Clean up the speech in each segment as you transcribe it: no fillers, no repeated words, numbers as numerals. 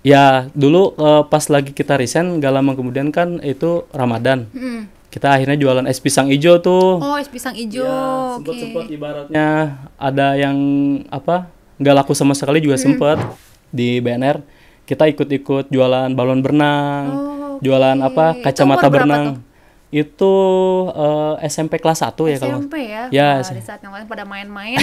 Ya, dulu pas lagi kita resign, gak lama kemudian kan itu Ramadan. Kita akhirnya jualan es pisang ijo tuh. Oh, es pisang ijo. Ya, sempet ibaratnya ada yang apa nggak laku sama sekali juga sempet di BNR. Kita ikut-ikut jualan balon berenang, jualan apa kacamata berenang. Itu SMP kelas 1 ya kalau. SMP ya. Ya, di saat yang lain pada main-main,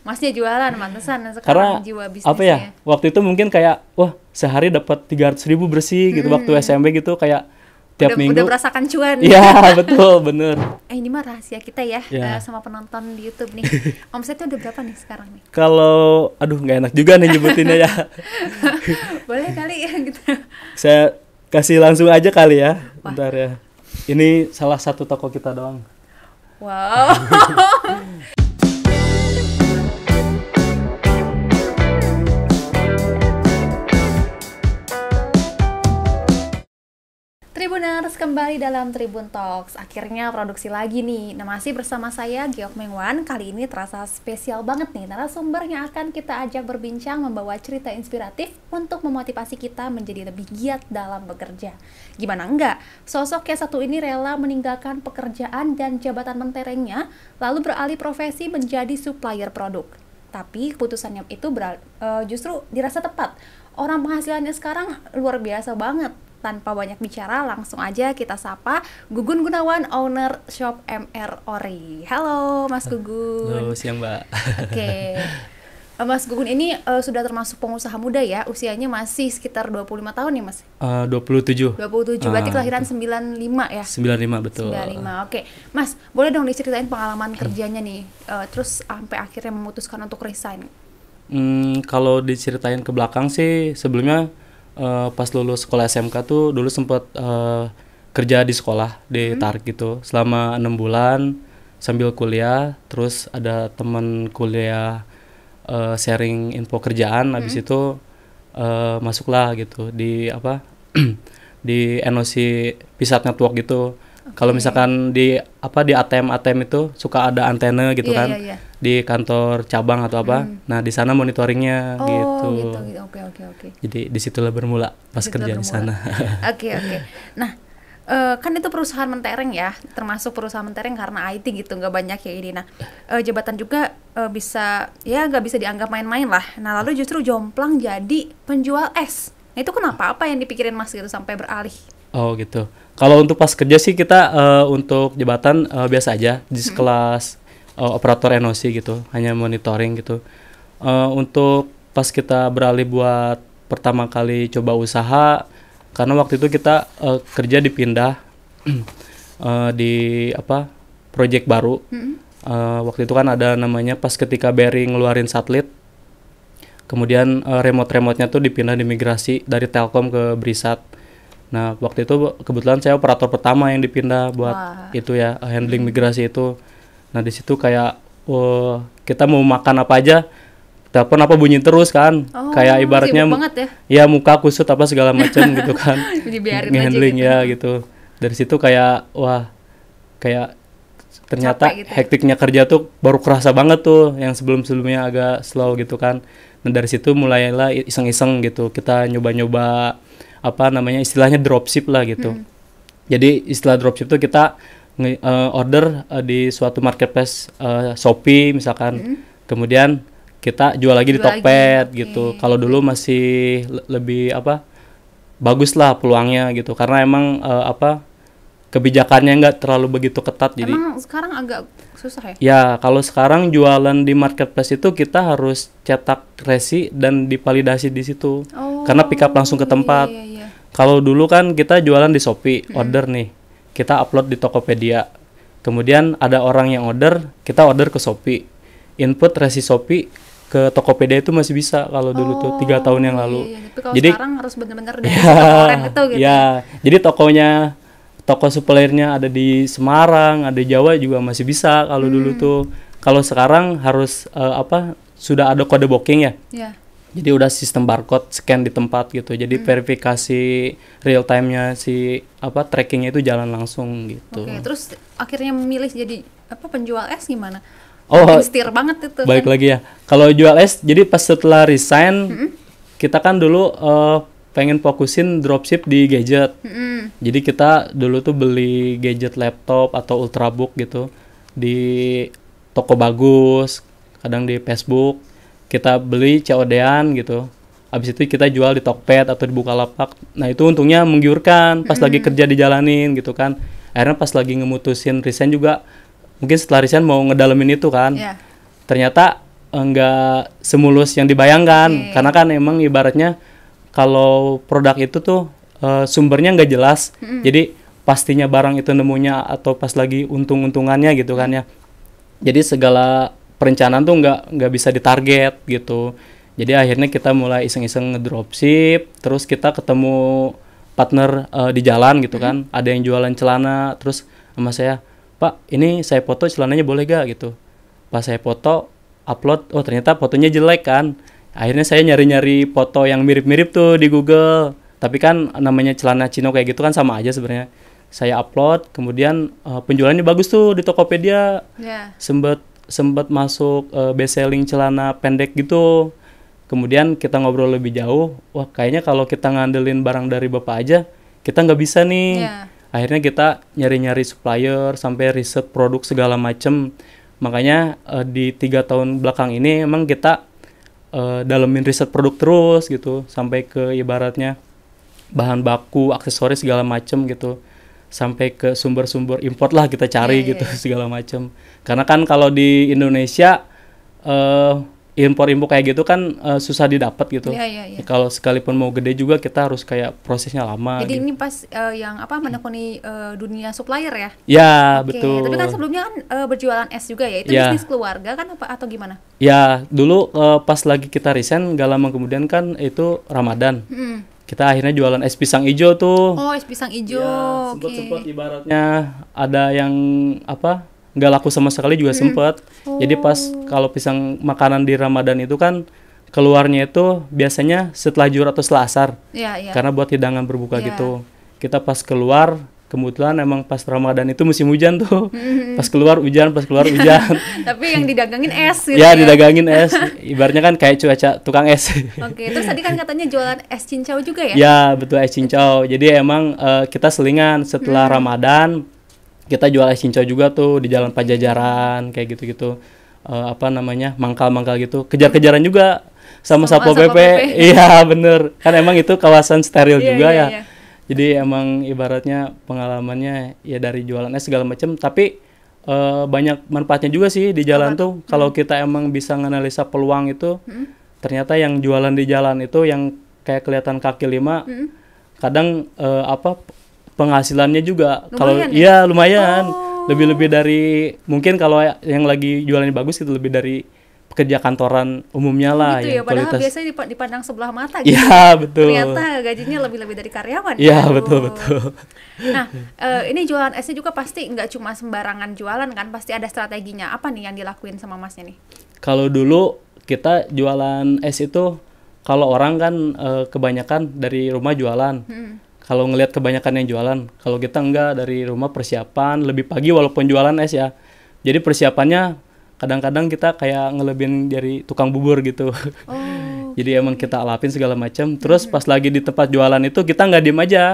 masnya jualan mantesan karena sekarang jiwa bisnisnya. apa ya? Waktu itu mungkin kayak wah, sehari dapat 300.000 bersih gitu waktu SMP gitu kayak tiap minggu. Udah merasakan cuan. Iya, betul, bener. Ini mah rahasia kita ya, sama penonton di YouTube nih. Omsetnya udah berapa nih sekarang nih? Kalau aduh nggak enak juga nih nyebutinnya ya. Boleh kali ya gitu. Saya kasih langsung aja kali ya. Bentar ya. Ini salah satu toko kita doang. Wow. Tribuners, kembali dalam Tribun Talks. Akhirnya produksi lagi nih. Nah, masih bersama saya Geok Mengwan. Kali ini terasa spesial banget nih. Narasumber yang akan kita ajak berbincang membawa cerita inspiratif untuk memotivasi kita menjadi lebih giat dalam bekerja. Gimana enggak? Sosok yang satu ini rela meninggalkan pekerjaan dan jabatan menterengnya, lalu beralih profesi menjadi supplier produk. Tapi keputusannya itu justru dirasa tepat. Orang penghasilannya sekarang luar biasa banget. Tanpa banyak bicara, langsung aja kita sapa Gugun Gunawan, owner shop MR Ori. Halo Mas Gugun. Halo, siang Mbak. Oke. Mas Gugun ini sudah termasuk pengusaha muda ya, usianya masih sekitar 25 tahun ya Mas? 27. 27, berarti kelahiran 95 ya? 95, betul. 95, oke. Mas, boleh dong diceritain pengalaman kerjanya nih, terus sampai akhirnya memutuskan untuk resign? Kalau diceritain ke belakang sih, sebelumnya pas lulus sekolah SMK tuh dulu sempat kerja di sekolah di Tarik gitu selama 6 bulan sambil kuliah. Terus ada teman kuliah sharing info kerjaan, habis itu masuklah gitu di apa di NOC Pisat Network gitu. Kalau misalkan di ATM itu suka ada antena gitu kan. Di kantor cabang atau apa. Nah, di sana monitoringnya gitu. Oke. Jadi disitulah bermula pas kerja di sana. Oke. Nah, kan itu perusahaan mentereng ya, termasuk perusahaan mentereng karena IT gitu, nggak banyak ya ini. Nah, jabatan juga nggak bisa dianggap main-main lah. Nah, lalu justru jomplang jadi penjual es. Nah, itu kenapa? Apa yang dipikirin Mas gitu sampai beralih? Oh gitu. Kalau untuk pas kerja sih kita untuk jabatan biasa aja di sekelas operator NOC gitu, hanya monitoring gitu. Untuk pas kita beralih buat pertama kali coba usaha, karena waktu itu kita kerja dipindah di project baru. Waktu itu kan ada namanya pas ketika BRI ngeluarin satelit, kemudian remote-nya tuh dipindah dimigrasi dari Telkom ke Brisat. Nah, waktu itu kebetulan saya operator pertama yang dipindah buat itu ya, handling migrasi itu. Nah, di situ kayak kita mau makan apa aja, telepon apa bunyi terus kan. Kayak ibaratnya ya muka kusut apa segala macam gitu kan. Nge-handling gitu. Ya gitu. Dari situ kayak kayak ternyata gitu. Hektiknya kerja tuh baru kerasa banget tuh, yang sebelum-sebelumnya agak slow gitu kan. Nah, dari situ mulailah iseng-iseng gitu. Kita nyoba-nyoba istilahnya dropship lah gitu. Jadi istilah dropship tuh kita order di suatu marketplace Shopee misalkan, kemudian kita jual lagi di Tokped gitu. Kalau dulu masih lebih bagus lah peluangnya gitu, karena emang kebijakannya nggak terlalu begitu ketat. Jadi emang sekarang agak susah ya? Ya, kalau sekarang jualan di marketplace itu kita harus cetak resi dan divalidasi di situ. Karena pick up langsung ke tempat. Kalau dulu kan kita jualan di Shopee, order nih, kita upload di Tokopedia. Kemudian ada orang yang order, kita order ke Shopee. Input resi Shopee ke Tokopedia itu masih bisa kalau dulu tuh 3 tahun yang lalu. Tapi kalau sekarang harus benar-benar dari orang itu gitu. Ya, jadi toko suppliernya ada di Semarang, ada di Jawa juga masih bisa kalau dulu tuh. Kalau sekarang harus sudah ada kode booking ya. Jadi udah sistem barcode scan di tempat gitu. Jadi verifikasi real time-nya trackingnya itu jalan langsung gitu. Oke, terus akhirnya memilih jadi penjual es gimana? Setir banget itu. Balik lagi ya. Kalau jual es, jadi pas setelah resign kita kan dulu pengen fokusin dropship di gadget. Jadi kita dulu tuh beli gadget laptop atau ultrabook gitu di toko bagus, kadang di Facebook. Kita beli COD-an gitu. Habis itu kita jual di Tokped atau di Bukalapak. Nah, itu untungnya menggiurkan pas lagi kerja dijalanin gitu kan. Akhirnya pas lagi ngemutusin resign juga, mungkin setelah resign mau ngedalemin itu kan. Ternyata enggak semulus yang dibayangkan. Karena kan emang ibaratnya kalau produk itu tuh sumbernya nggak jelas. Jadi pastinya barang itu nemunya atau pas lagi untung-untungannya gitu kan ya. Jadi segala perencanaan tuh nggak bisa ditarget gitu. Jadi akhirnya kita mulai iseng-iseng ngedropship, terus kita ketemu partner di jalan gitu kan. Ada yang jualan celana, terus sama saya, "Pak, ini saya foto celananya boleh gak?" gitu. Pas saya foto, upload, oh ternyata fotonya jelek kan. Akhirnya saya nyari-nyari foto yang mirip-mirip tuh di Google. Tapi kan namanya celana chino kayak gitu kan sama aja sebenarnya. Saya upload, kemudian penjualannya bagus tuh di Tokopedia. Sempet masuk best selling celana pendek gitu. Kemudian kita ngobrol lebih jauh, wah kayaknya kalau kita ngandelin barang dari Bapak aja, kita nggak bisa nih. Akhirnya kita nyari-nyari supplier, sampai riset produk segala macem. Makanya di 3 tahun belakang ini emang kita dalemin riset produk terus gitu, sampai ke ibaratnya bahan baku, aksesoris segala macem gitu. Sampai ke sumber-sumber import lah kita cari gitu segala macem. Karena kan kalau di Indonesia impor-impor kayak gitu kan susah didapat gitu. Kalau sekalipun mau gede juga kita harus kayak prosesnya lama. Jadi gitu. ini pas yang apa menekuni dunia supplier ya? Ya, betul. Tapi kan sebelumnya kan berjualan es juga ya. Itu bisnis keluarga kan apa atau gimana? Ya, dulu pas lagi kita resign gak lama kemudian kan itu Ramadan. Kita akhirnya jualan es pisang ijo tuh. Oh, es pisang ijo. Ya, sempet ibaratnya ada yang apa? Nggak laku sama sekali juga sempet. Jadi pas kalau pisang makanan di Ramadan itu kan keluarnya itu biasanya setelah Juhur atau setelah Asar. Karena buat hidangan berbuka gitu. Kita pas keluar, kebetulan emang pas Ramadan itu musim hujan tuh. Pas keluar hujan. Tapi yang didagangin es gitu ya. Didagangin es. Ibaratnya kan kayak cuaca tukang es. Terus tadi kan katanya jualan es cincau juga ya? Ya, betul, es cincau. Jadi emang kita selingan setelah Ramadan. Kita jual es cincau juga tuh di Jalan Pajajaran kayak gitu-gitu. Mangkal-mangkal gitu. Kejar-kejaran juga sama Satpol PP. Iya, bener. Kan emang itu kawasan steril juga ya. Jadi emang ibaratnya pengalamannya ya dari jualan es segala macam, tapi banyak manfaatnya juga sih di jalan tuh. Kalau kita emang bisa nganalisa peluang itu, ternyata yang jualan di jalan itu yang kayak kelihatan kaki lima, kadang penghasilannya juga kalau iya lumayan, lebih dari mungkin kalau yang lagi jualannya bagus itu lebih dari pekerja kantoran umumnya lah gitu ya, padahal biasanya dipandang sebelah mata gitu. Iya, betul. Ternyata gajinya lebih dari karyawan. Iya, betul. Nah, ini jualan esnya juga pasti nggak cuma sembarangan jualan kan, pasti ada strateginya. Apa nih yang dilakuin sama Masnya nih? Kalau dulu kita jualan es itu, kalau orang kan kebanyakan dari rumah jualan. Kalau ngelihat kebanyakan yang jualan, kalau kita enggak, dari rumah persiapan lebih pagi walaupun jualan es ya. Jadi persiapannya kadang-kadang kita kayak ngelebihin dari tukang bubur gitu. Jadi emang kita alapin segala macam. Terus pas lagi di tempat jualan itu kita nggak diem aja.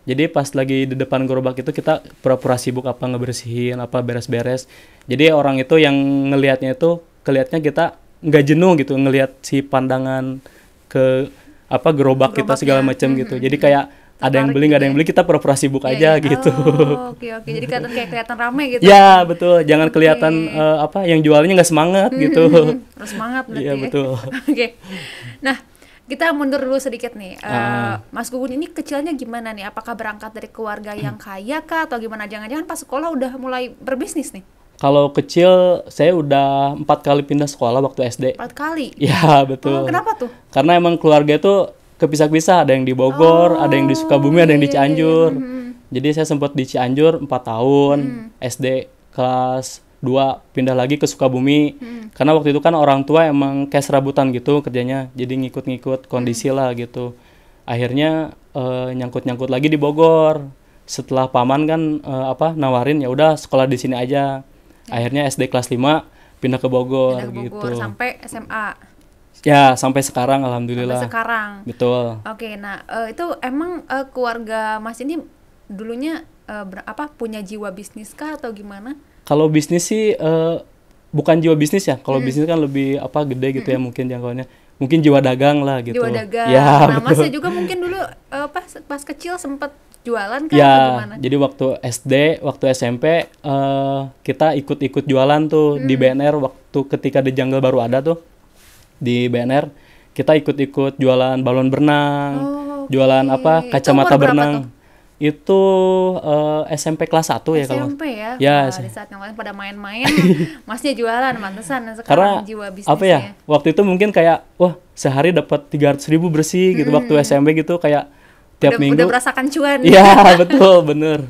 Jadi pas lagi di depan gerobak itu kita pura-pura sibuk ngebersihin, beres-beres. Jadi orang itu yang ngelihatnya itu kelihatnya kita nggak jenuh gitu ngelihat si pandangan ke gerobak kita segala macam gitu. Jadi kayak ada yang beli, nggak ada yang beli, kita pura-pura sibuk aja gitu. Oke. Jadi kelihatan rame gitu. Ya, betul. Jangan kelihatan yang jualnya nggak semangat gitu. Harus semangat berarti. Iya, betul. Oke. Nah, kita mundur dulu sedikit nih. Mas Gugun ini kecilnya gimana nih? Apakah berangkat dari keluarga yang kaya kah atau gimana? Jangan-jangan pas sekolah udah mulai berbisnis nih? Kalau kecil saya udah 4 kali pindah sekolah waktu SD. 4 kali? Iya, betul. Kenapa tuh? Karena emang keluarga itu kepisah-pisah, ada yang di Bogor, ada yang di Sukabumi, ada yang di Cianjur. Jadi saya sempat di Cianjur 4 tahun, SD kelas 2 pindah lagi ke Sukabumi. Karena waktu itu kan orang tua emang kayak serabutan gitu kerjanya, jadi ngikut-ngikut kondisi lah gitu. Akhirnya nyangkut-nyangkut lagi di Bogor. Setelah paman kan nawarin ya udah sekolah di sini aja. Akhirnya SD kelas 5 pindah ke Bogor gitu. Sampai SMA. Ya, sampai sekarang Sampai alhamdulillah. sekarang. Betul. Oke, nah itu emang keluarga Mas ini dulunya punya jiwa bisnis kah atau gimana? Kalau bisnis sih bukan jiwa bisnis ya. Kalau bisnis kan lebih apa gede gitu ya mungkin jangkauannya. Mungkin jiwa dagang lah gitu. Jiwa dagang. Ya, Nah, betul. Masnya juga mungkin dulu pas kecil sempat jualan kah Ya, atau gimana? jadi waktu SD, waktu SMP kita ikut-ikut jualan tuh di BNR waktu ketika di Jungle baru ada tuh di BNR kita ikut-ikut jualan balon berenang, Oh, oke. jualan apa Itu kacamata umur berapa berenang. tuh? Itu SMP kelas 1 ya kalau. SMP ya. Ya, Wah, di saat yang lain pada main-main, Masnya jualan, mantesan. Nah, karena sekarang jiwa apa bisnisnya. ya? Waktu itu mungkin kayak wah, sehari dapat 300.000 bersih gitu waktu SMP gitu kayak tiap Udah minggu. merasakan cuan. Iya, betul, bener.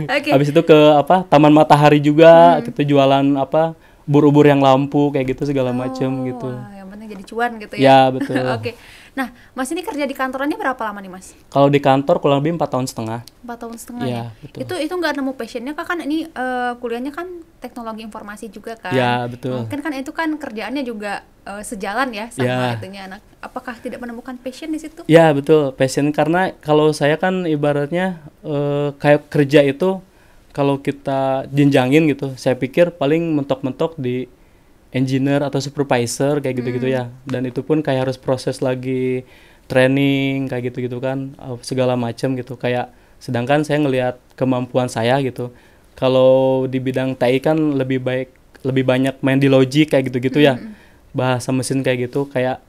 Oke. Habis itu ke apa Taman Matahari juga kita jualan apa ubur-ubur yang lampu kayak gitu segala macem gitu. Wah, yang penting jadi cuan gitu ya. Ya, betul. Oke. Nah, Mas ini kerja di kantorannya berapa lama nih, Mas? Kalau di kantor kurang lebih 4 tahun setengah. 4 tahun setengah Iya, ya. betul. Itu nggak nemu passionnya kak, kan ini kuliahnya kan teknologi informasi juga kan. Ya, betul. Mungkin kan itu kan kerjaannya juga sejalan ya sama Ya. itunya anak. Apakah tidak menemukan passion di situ? Ya, betul, passion karena kalau saya kan ibaratnya kayak kerja itu kalau kita jenjangin gitu, saya pikir paling mentok-mentok di engineer atau supervisor kayak gitu-gitu ya. Dan itu pun kayak harus proses lagi training kayak gitu-gitu kan, segala macam gitu. Kayak sedangkan saya ngelihat kemampuan saya gitu. Kalau di bidang TI kan lebih banyak main di logic kayak gitu-gitu ya. Bahasa mesin kayak gitu kayak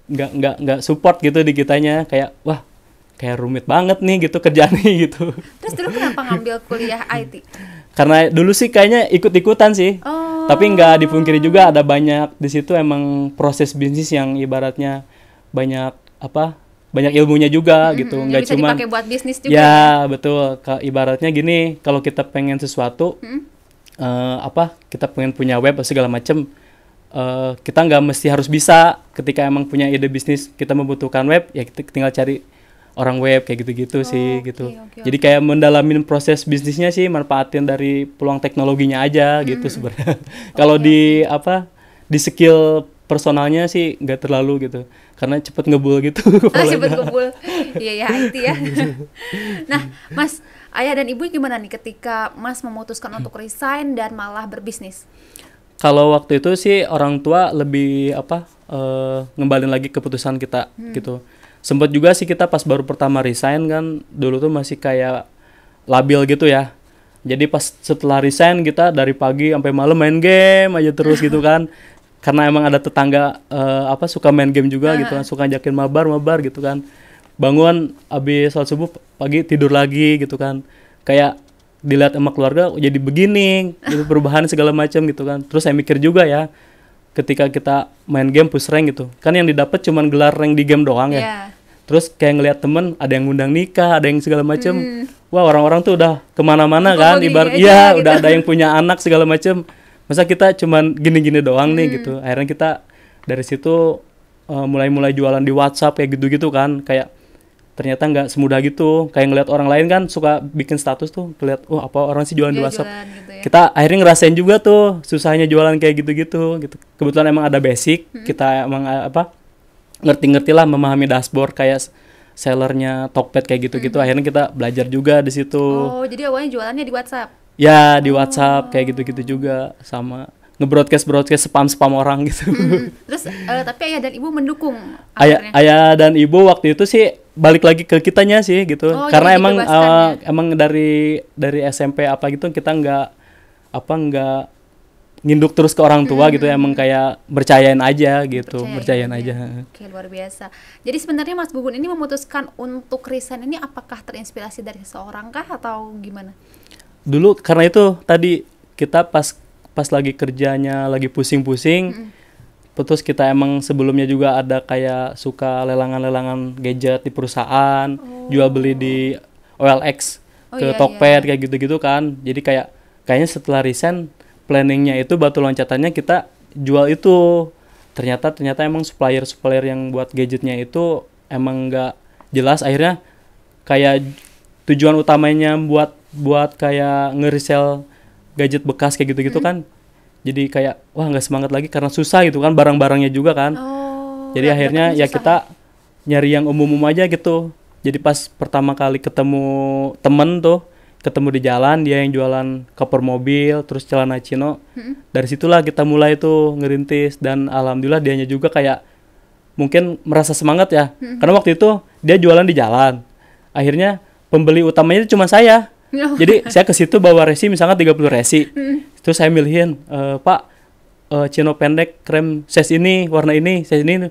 nggak support gitu di kitanya, kayak wah kayak rumit banget nih gitu kerjaannya gitu. Terus dulu kenapa ngambil kuliah IT? Karena dulu sih kayaknya ikut-ikutan sih. Oh. Tapi nggak dipungkiri juga ada banyak di situ emang proses bisnis yang ibaratnya banyak ilmunya juga gitu. Yang Nggak bisa cuma dipakai buat bisnis juga ya betul. Ibaratnya gini, kalau kita pengen sesuatu kita pengen punya web atau segala macem, kita nggak mesti harus bisa. Ketika emang punya ide bisnis kita membutuhkan web, ya kita tinggal cari orang web kayak gitu-gitu sih gitu. oke, Jadi kayak mendalamin proses bisnisnya sih, manfaatin dari peluang teknologinya aja gitu sebenarnya. Kalau di di skill personalnya sih nggak terlalu gitu, karena cepet ngebul gitu. cepet kumpul. Iya ya IT ya. Nah, Mas, ayah dan ibu gimana nih ketika Mas memutuskan untuk resign dan malah berbisnis? Kalau waktu itu sih orang tua lebih ngembalin lagi keputusan kita gitu. Sempet juga sih kita pas baru pertama resign kan, dulu tuh masih kayak labil gitu ya. Jadi pas setelah resign kita dari pagi sampai malam main game aja terus gitu kan. Karena emang ada tetangga suka main game juga gitu kan, suka ajakin mabar gitu kan. Bangun habis sholat subuh pagi tidur lagi gitu kan. Kayak dilihat sama keluarga jadi begini, gitu, perubahan segala macam gitu kan. Terus saya mikir juga ya, ketika kita main game push rank gitu, kan yang didapat cuman gelar rank di game doang ya. Yeah. Terus kayak ngelihat temen ada yang ngundang nikah, ada yang segala macem. Wah, orang-orang tuh udah kemana-mana kan, ibarat iya gitu. udah ada yang punya anak segala macem. Masa kita cuman gini-gini doang nih gitu. Akhirnya kita dari situ mulai jualan di WhatsApp kayak gitu-gitu kan. Kayak ternyata nggak semudah gitu. Kayak ngelihat orang lain kan suka bikin status tuh, ngeliat apa orang sih jualan di WhatsApp. Jualan gitu ya. Kita akhirnya ngerasain juga tuh susahnya jualan kayak gitu-gitu gitu. Kebetulan emang ada basic, kita emang ngerti-ngerti lah, memahami dashboard kayak sellernya Tokped kayak gitu-gitu. Akhirnya kita belajar juga di situ. Oh, jadi awalnya jualannya di WhatsApp. Ya di WhatsApp kayak gitu-gitu juga, sama nge-broadcast spam orang gitu. Terus tapi ayah dan ibu mendukung Ayah, akhirnya. ayah dan ibu waktu itu sih balik lagi ke kitanya sih gitu. Oh, Karena jadi emang dibebaskan ya? emang dari SMP apa gitu kita nggak nginduk terus ke orang tua gitu, emang kayak percayain aja gitu, percayain aja. Oke, luar biasa. Jadi sebenarnya Mas Gugun ini memutuskan untuk resign ini apakah terinspirasi dari seseorang kah atau gimana? Dulu karena itu tadi kita pas lagi kerjanya lagi pusing-pusing, terus kita emang sebelumnya juga ada kayak suka lelangan-lelangan gadget di perusahaan, jual beli di OLX ke Tokped kayak gitu-gitu kan. Jadi kayaknya setelah resign planningnya itu batu loncatannya kita jual itu. Ternyata emang supplier yang buat gadgetnya itu emang nggak jelas. Akhirnya kayak tujuan utamanya buat kayak nge-resell gadget bekas kayak gitu-gitu kan jadi kayak wah nggak semangat lagi karena susah gitu kan barang-barangnya juga kan. Oh, Jadi akhirnya dapetnya ya susah kita nyari yang umum-umum aja gitu. Jadi pas pertama kali ketemu temen tuh, ketemu di jalan dia yang jualan cover mobil, terus celana chino. Dari situlah kita mulai tuh ngerintis dan alhamdulillah dianya juga kayak mungkin merasa semangat ya. Karena waktu itu dia jualan di jalan. Akhirnya pembeli utamanya itu cuma saya. Oh. Jadi saya ke situ bawa resi misalnya 30 resi. Terus saya milihin, Pak, chino pendek krem size ini, warna ini, size ini.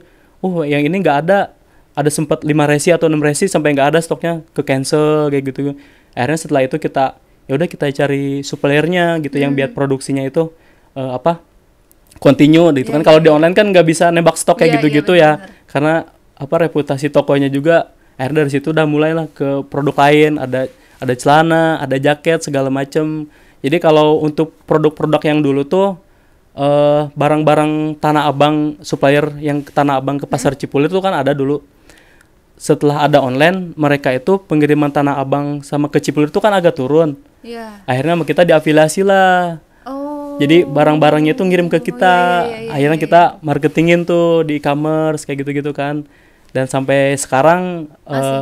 Yang ini nggak ada. Ada sempat 5 resi atau 6 resi sampai nggak ada stoknya, ke cancel kayak gitu. Akhirnya setelah itu kita ya udah kita cari suppliernya gitu yang biar produksinya itu continue gitu kan. Kalau di online kan nggak bisa nembak stok kayak gitu-gitu ya. benar-benar. Karena reputasi tokonya juga. Akhirnya dari situ udah mulailah ke produk lain, ada celana, ada jaket segala macem. Jadi kalau untuk produk-produk yang dulu tuh barang-barang Tanah Abang, supplier yang ke Tanah Abang ke Pasar Cipulir tuh kan ada dulu. Setelah ada online, mereka itu pengiriman Tanah Abang sama ke Cipulir itu kan agak turun. Iya. Akhirnya sama kita diafiliasi lah. Oh. Jadi barang-barangnya itu ngirim ke kita. iya, Akhirnya kita marketingin tuh di e-commerce kayak gitu-gitu kan. Dan sampai sekarang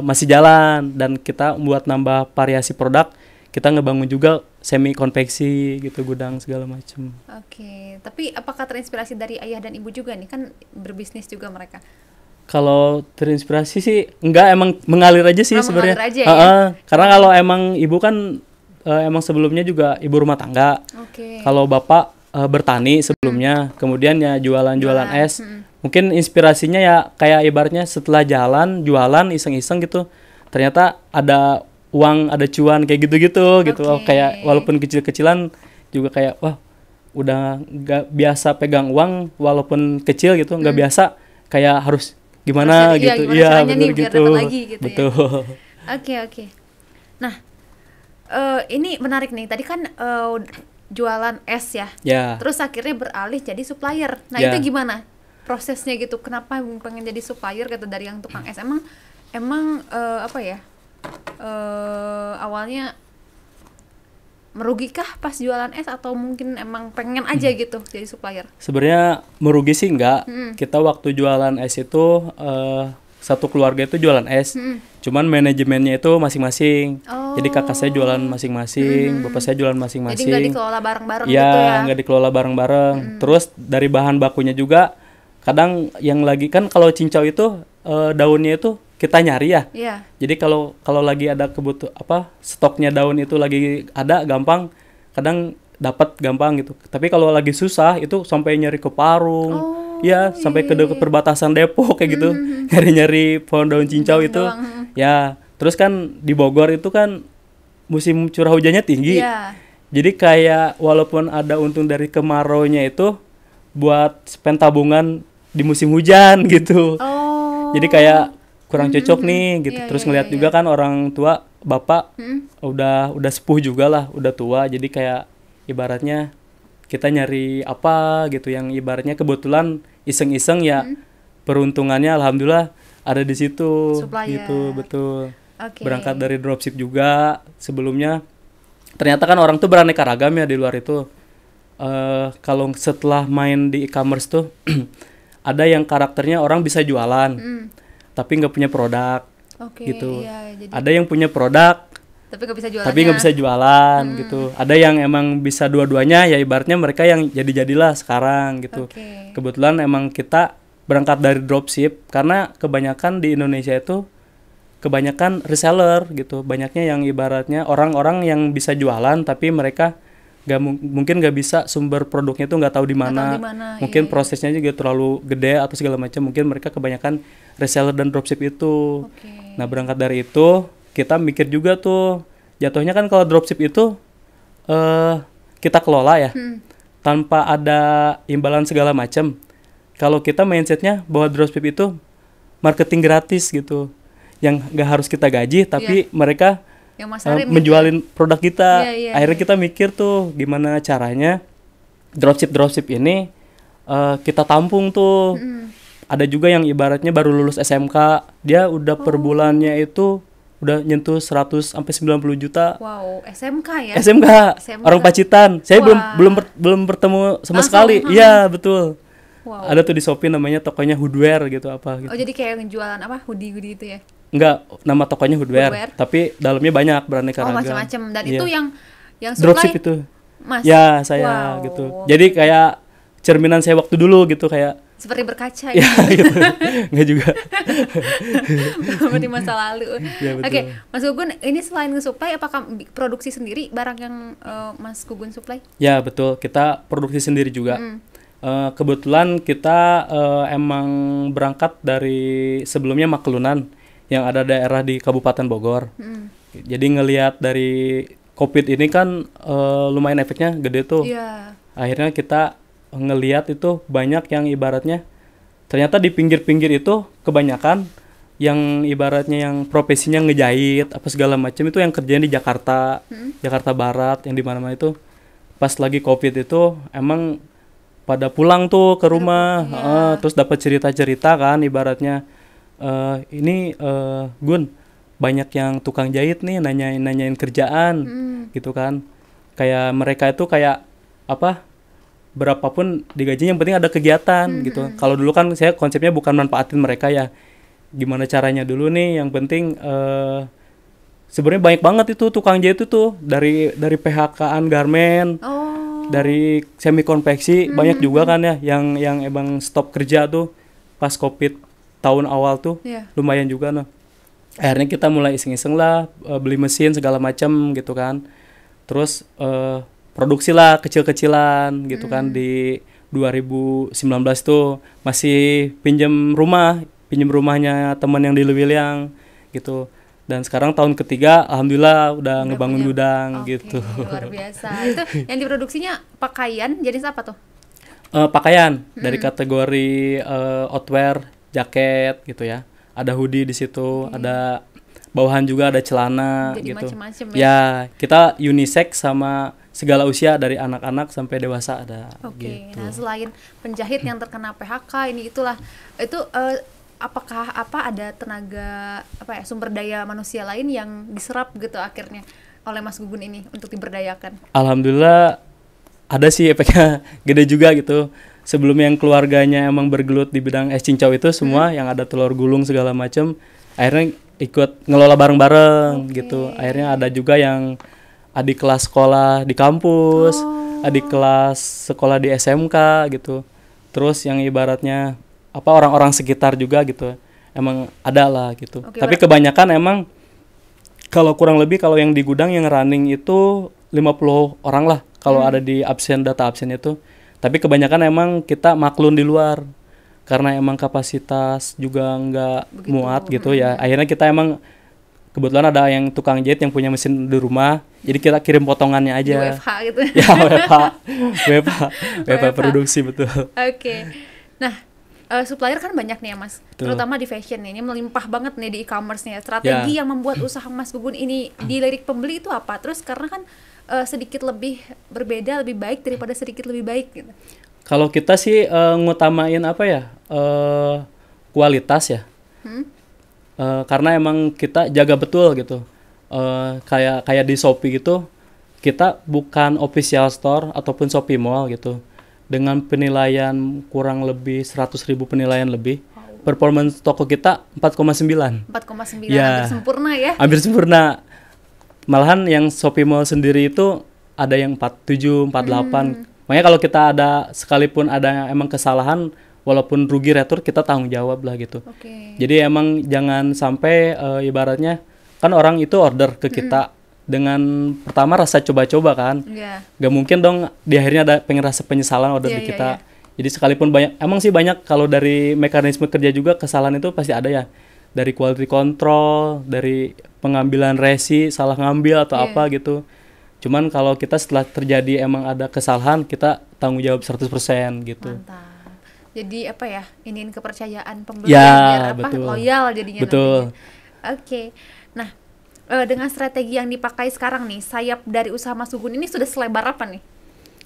masih jalan dan kita buat nambah variasi produk. Kita ngebangun juga semi konveksi gitu, gudang segala macam. Oke, tapi apakah terinspirasi dari ayah dan ibu juga nih? Kan berbisnis juga mereka. Kalau terinspirasi sih enggak, emang mengalir aja sih sebenarnya. Mengalir aja ya? Karena kalau emang ibu kan emang sebelumnya juga ibu rumah tangga. Oke. Kalau bapak bertani sebelumnya, kemudian ya jualan es. Mungkin inspirasinya ya kayak ibaratnya setelah jalan jualan iseng-iseng gitu, ternyata ada uang, ada cuan kayak gitu-gitu gitu. Oke. Kayak walaupun kecil-kecilan juga kayak wah udah nggak biasa pegang uang walaupun kecil gitu, nggak biasa kayak harus gimana Harus gitu. gimana Iya caranya bener nih biar gitu. dapat lagi gitu ya. Betul. Oke. Nah, ini menarik nih. Tadi kan jualan es ya. Ya. Terus akhirnya beralih jadi supplier. Nah, Ya. itu gimana prosesnya gitu? Kenapa pengen jadi supplier gitu dari yang tukang es? Emang apa ya? Awalnya merugikah pas jualan es atau mungkin emang pengen aja gitu jadi supplier? Sebenarnya merugi sih enggak. Kita waktu jualan es itu satu keluarga itu jualan es. Cuman manajemennya itu masing-masing. Oh. Jadi kakak saya jualan masing-masing, bapak saya jualan Jadi masing-masing. nggak dikelola bareng-bareng Ya, gitu ya? nggak dikelola bareng-bareng. Terus dari bahan bakunya juga kadang yang lagi kan kalau cincau itu daunnya itu kita nyari ya. Iya. Jadi kalau lagi ada stoknya daun itu lagi ada gampang, kadang dapat gampang gitu. Tapi kalau lagi susah itu sampai nyari ke Parung, sampai ke perbatasan Depok kayak gitu, nyari pohon daun cincau itu. Ya, terus kan di Bogor itu kan musim curah hujannya tinggi. Iya. Jadi kayak walaupun ada untung dari kemaraunya itu buat spend tabungan di musim hujan gitu. Oh. Jadi kayak kurang cocok nih gitu. Iya, Terus iya, ngeliat iya. juga kan orang tua, bapak udah sepuh juga lah, udah tua. Jadi kayak ibaratnya kita nyari apa gitu yang ibaratnya kebetulan iseng-iseng ya peruntungannya alhamdulillah ada di situ. Supplier. Gitu, betul. Oke. Berangkat dari dropship juga sebelumnya. Ternyata kan orang tuh beraneka ragam ya di luar itu. Kalau setelah main di e-commerce tuh ada yang karakternya orang bisa jualan tapi nggak punya produk. Oke, Gitu. iya, jadi Ada yang punya produk tapi nggak bisa jualannya. tapi nggak bisa jualan gitu. Ada yang emang bisa dua-duanya ya ibaratnya mereka yang jadi-jadilah sekarang gitu. Oke. Kebetulan emang kita berangkat dari dropship karena kebanyakan di Indonesia itu kebanyakan reseller gitu. Banyaknya yang ibaratnya orang-orang yang bisa jualan tapi mereka mungkin nggak bisa sumber produknya tuh nggak tahu di mana. Mungkin prosesnya juga terlalu gede atau segala macam. Mungkin mereka kebanyakan reseller dan dropship itu. Oke. Nah berangkat dari itu kita mikir juga tuh jatuhnya kan kalau dropship itu kita kelola ya tanpa ada imbalan segala macam. Kalau kita mindsetnya bahwa dropship itu marketing gratis gitu, yang nggak harus kita gaji tapi mereka yang masarin menjualin produk kita. Akhirnya iya. kita mikir tuh gimana caranya dropship ini kita tampung tuh. Ada juga yang ibaratnya baru lulus SMK, dia udah per bulannya itu udah nyentuh 100 sampai 90 juta. Wow, SMK ya? SMK, orang Pacitan. Saya Wah. belum bertemu sama Langsung, sekali. Iya, betul. Wow. Ada tuh di Shopee namanya tokonya Hoodwear gitu apa gitu. Oh, jadi kayak ngejualan apa? Hoodie itu ya? Enggak, nama tokonya Hoodwear, Hoodwear. tapi dalamnya banyak beraneka Oh, ragam. macam-macam. Dan Iya. itu yang Dropship supply itu. Mas. Ya, saya Wow. gitu. Jadi kayak cerminan saya waktu dulu gitu kayak Seperti berkaca ya ya. gitu. Enggak juga. Seperti masa lalu. Ya, betul. Oke, Mas Gugun, ini selain nge-supply apakah produksi sendiri barang yang Mas Gugun supply? Ya, betul. Kita produksi sendiri juga. Mm. Kebetulan kita emang berangkat dari sebelumnya Maklunan yang ada daerah di Kabupaten Bogor. Mm. Jadi ngelihat dari COVID ini kan lumayan efeknya gede tuh. Iya. Akhirnya kita ngelihat itu banyak yang ibaratnya ternyata di pinggir-pinggir itu kebanyakan yang ibaratnya yang profesinya ngejahit apa segala macam itu yang kerjanya di Jakarta, Jakarta Barat, yang di mana-mana itu pas lagi COVID itu emang pada pulang tuh ke rumah, Iya. terus dapat cerita-cerita kan ibaratnya ini Gun, banyak yang tukang jahit nih nanyain kerjaan gitu kan, kayak mereka itu kayak apa, berapapun digajinya yang penting ada kegiatan gitu. Kalau dulu kan saya konsepnya bukan manfaatin mereka ya, gimana caranya dulu nih, yang penting sebenarnya banyak banget itu tukang jahit itu tuh dari PHK-an garmen, Oh. dari semi konveksi banyak juga kan ya yang emang stop kerja tuh pas COVID tahun awal tuh. Iya. Lumayan juga nah. Akhirnya kita mulai iseng-iseng lah beli mesin segala macam gitu kan. Terus produksi lah kecil-kecilan gitu kan. Di 2019 tuh masih pinjam rumahnya teman yang di Lewiliang gitu. Dan sekarang tahun ketiga alhamdulillah udah ngebangun punya. gudang Oke, gitu. luar biasa. Itu yang diproduksinya pakaian jenis apa tuh? Pakaian dari kategori outwear, jaket gitu ya. Ada hoodie di situ, ada bawahan juga, ada celana Jadi gitu. macem-macem ya. Ya, kita unisex sama segala usia dari anak-anak sampai dewasa ada Oke. gitu. Nah, selain penjahit yang terkena PHK ini itulah, itu apakah ada tenaga sumber daya manusia lain yang diserap gitu akhirnya oleh Mas Gugun ini untuk diberdayakan? Alhamdulillah ada sih efeknya gede juga gitu. Sebelum yang keluarganya emang bergelut di bidang es cincau itu semua yang ada telur gulung segala macam, akhirnya ikut ngelola bareng-bareng gitu. Akhirnya ada juga yang adik kelas sekolah di kampus, adik kelas sekolah di SMK gitu. Terus yang ibaratnya orang-orang sekitar juga gitu. Emang ada lah gitu. Oke, Tapi kebanyakan emang kalau kurang lebih kalau yang di gudang yang running itu 50 orang lah kalau ada di data absen itu. Tapi kebanyakan emang kita maklun di luar karena emang kapasitas juga nggak muat gitu ya. Akhirnya kita emang kebetulan ada yang tukang jahit yang punya mesin di rumah, jadi kita kirim potongannya Di aja. WFH gitu. Ya WFH produksi betul. Oke. Nah, supplier kan banyak nih ya Mas, Betul. terutama di fashion nih, ini melimpah banget nih di e-commerce nih. Strategi yang membuat usaha Mas Gugun ini dilirik pembeli itu apa? Terus karena kan sedikit lebih berbeda, lebih baik daripada sedikit lebih baik gitu. Kalau kita sih ngutamain kualitas ya. Karena emang kita jaga betul gitu. Kayak di Shopee gitu, kita bukan official store ataupun Shopee Mall gitu. Dengan penilaian kurang lebih 100.000 penilaian lebih. Performance toko kita 4,9. 4,9 Ya. hampir sempurna ya. Hampir sempurna. Malahan yang Shopee Mall sendiri itu ada yang 47, 48. Makanya kalau kita ada sekalipun ada emang kesalahan, walaupun rugi retur kita tanggung jawab lah gitu. Oke. Jadi emang jangan sampai ibaratnya kan orang itu order ke kita dengan pertama rasa coba-coba kan. Iya. Gak mungkin dong di akhirnya ada pengen rasa penyesalan order di kita. Jadi sekalipun emang sih banyak kalau dari mekanisme kerja juga kesalahan itu pasti ada ya. Dari quality control, dari pengambilan resi, salah ngambil atau apa gitu. Cuman kalau kita setelah terjadi emang ada kesalahan, kita tanggung jawab 100% gitu. Mantap. Jadi iniin kepercayaan pembeli Ya, biar betul. loyal jadinya Betul. nantinya. Oke. Nah, dengan strategi yang dipakai sekarang nih, sayap dari usaha Mas Gugun ini sudah selebar apa nih?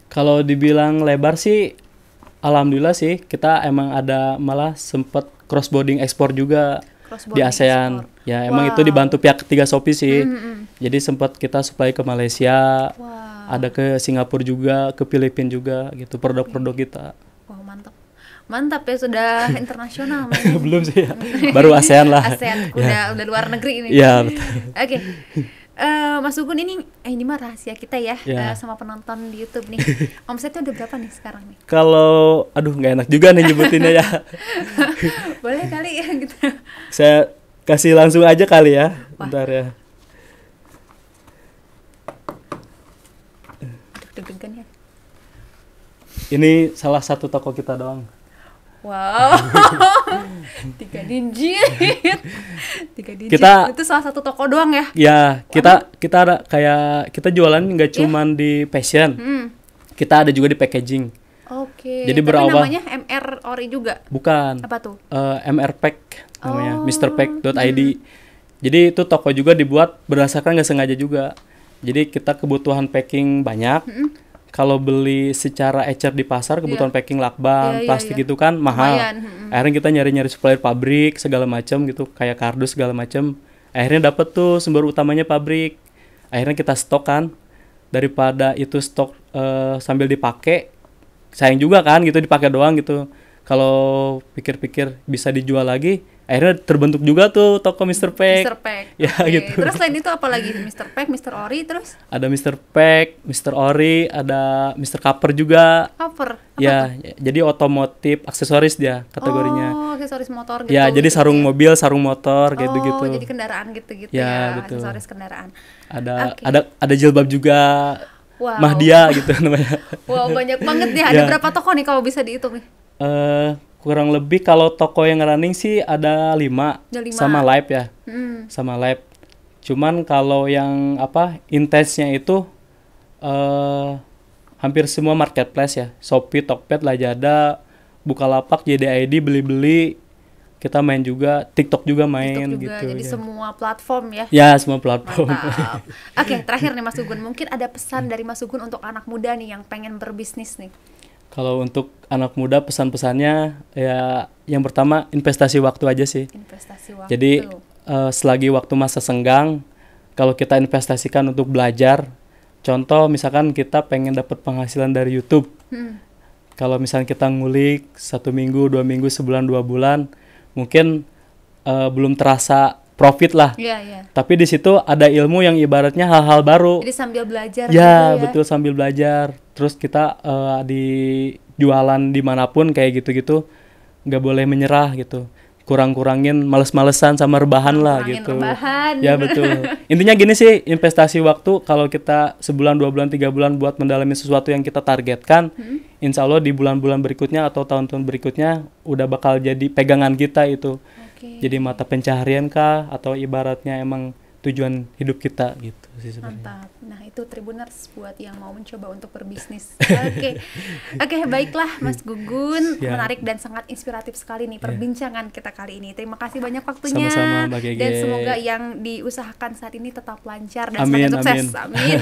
Kalau dibilang lebar sih, alhamdulillah sih kita emang ada malah sempet crossboarding ekspor juga. di ASEAN. Ya emang itu dibantu pihak ketiga Shopee sih. Jadi sempat kita supply ke Malaysia, ada ke Singapura juga, ke Filipina juga gitu produk-produk kita. Wow, mantap ya, sudah internasional. Belum sih ya, baru ASEAN lah. ASEAN udah luar negeri ini. Iya betul. Oke. Mas Gugun, ini mah rahasia kita ya, sama penonton di YouTube nih. Omsetnya udah berapa nih sekarang nih? Kalau, aduh nggak enak juga nih nyebutinnya ya. Boleh kali ya gitu. Saya kasih langsung aja kali ya. Bentar ya. Deg-degan ya. Ini salah satu toko kita doang. Wow. 3 digit. Kita, itu salah satu toko doang ya? Ya, kita ada kayak kita jualan nggak cuman di fashion. Kita ada juga di packaging. Oke. Jadi tapi berawal namanya MR Ori juga? Bukan. Apa tuh? MR Pack namanya, mrpack.id. Jadi itu toko juga dibuat berdasarkan nggak sengaja juga. Jadi kita kebutuhan packing banyak. Kalau beli secara ecer di pasar, kebutuhan packing lakban, plastik itu kan mahal. Akhirnya kita nyari-nyari supplier pabrik segala macam gitu, kayak kardus segala macam. Akhirnya dapet tuh sumber utamanya pabrik. Akhirnya kita stok kan. Daripada itu stok sambil dipakai, sayang juga kan gitu dipakai doang gitu. Kalau pikir-pikir bisa dijual lagi, akhirnya terbentuk juga tuh toko Mr. Pack. Mr. Pack. Ya gitu. Terus selain itu apa lagi? Mr. Pack, Mr. Ori, terus? Ada Mr. Pack, Mr. Ori, ada Mr. Copper juga. Cover? Ya, jadi otomotif, aksesoris dia kategorinya. Oh, aksesoris motor gitu. Ya, jadi sarung mobil, sarung motor gitu-gitu. Oh, jadi kendaraan gitu-gitu ya. Betul. Aksesoris kendaraan. Ada jilbab juga. Wow. Mahdia gitu namanya. Wow, banyak banget ya. Ada berapa toko nih kalau bisa dihitung nih? Kurang lebih kalau toko yang running sih ada 5 sama live ya. Sama live. Cuman kalau yang intensnya itu hampir semua marketplace ya. Shopee, Tokped, Lazada, Bukalapak, JDID, Beli-beli. Kita main juga, TikTok juga main TikTok juga, gitu. Jadi semua platform ya? Ya, semua platform. Mantap. Oke, terakhir nih Mas Gugun, mungkin ada pesan dari Mas Gugun untuk anak muda nih yang pengen berbisnis nih. Kalau untuk anak muda pesan-pesannya ya yang pertama investasi waktu aja sih. Investasi waktu. Jadi selagi waktu masa senggang, kalau kita investasikan untuk belajar, contoh misalkan kita pengen dapat penghasilan dari YouTube. Kalau misalkan kita ngulik 1 minggu, 2 minggu, sebulan, 2 bulan, mungkin belum terasa profit lah. Iya. Tapi di situ ada ilmu yang ibaratnya hal-hal baru. Jadi sambil belajar. Ya, betul, sambil belajar. Terus kita di jualan dimanapun kayak gitu-gitu, nggak boleh menyerah gitu. Kurang-kurangin males-malesan sama rebahan lah gitu. Rebahan. Ya betul. Intinya gini sih, investasi waktu kalau kita sebulan, 2 bulan, 3 bulan buat mendalami sesuatu yang kita targetkan, insya Allah di bulan-bulan berikutnya atau tahun-tahun berikutnya udah bakal jadi pegangan kita itu. Jadi mata pencaharian kah atau ibaratnya emang tujuan hidup kita gitu sih sebenarnya. Mantap. Nah, itu Tribuners buat yang mau mencoba untuk berbisnis. Oke, baiklah Mas Gugun, menarik dan sangat inspiratif sekali nih perbincangan kita kali ini. Terima kasih banyak waktunya. Sama-sama Mbak Gege. Dan semoga yang diusahakan saat ini tetap lancar dan semakin sukses. Amin.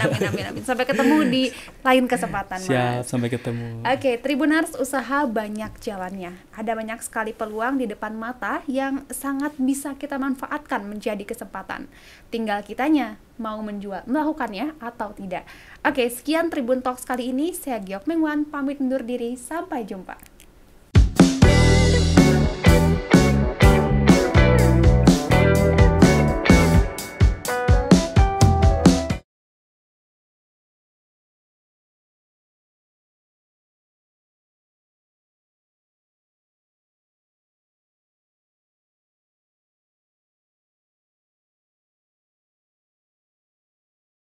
Sampai ketemu di lain kesempatan, Mas. Siap, sampai ketemu. Oke, Tribuners, usaha banyak jalannya. Ada banyak sekali peluang di depan mata yang sangat bisa kita manfaatkan menjadi kesempatan. Tinggal kitanya mau melakukannya atau tidak. Oke, sekian Tribun Talks kali ini. Saya Giok Mengwan, pamit undur diri. Sampai jumpa.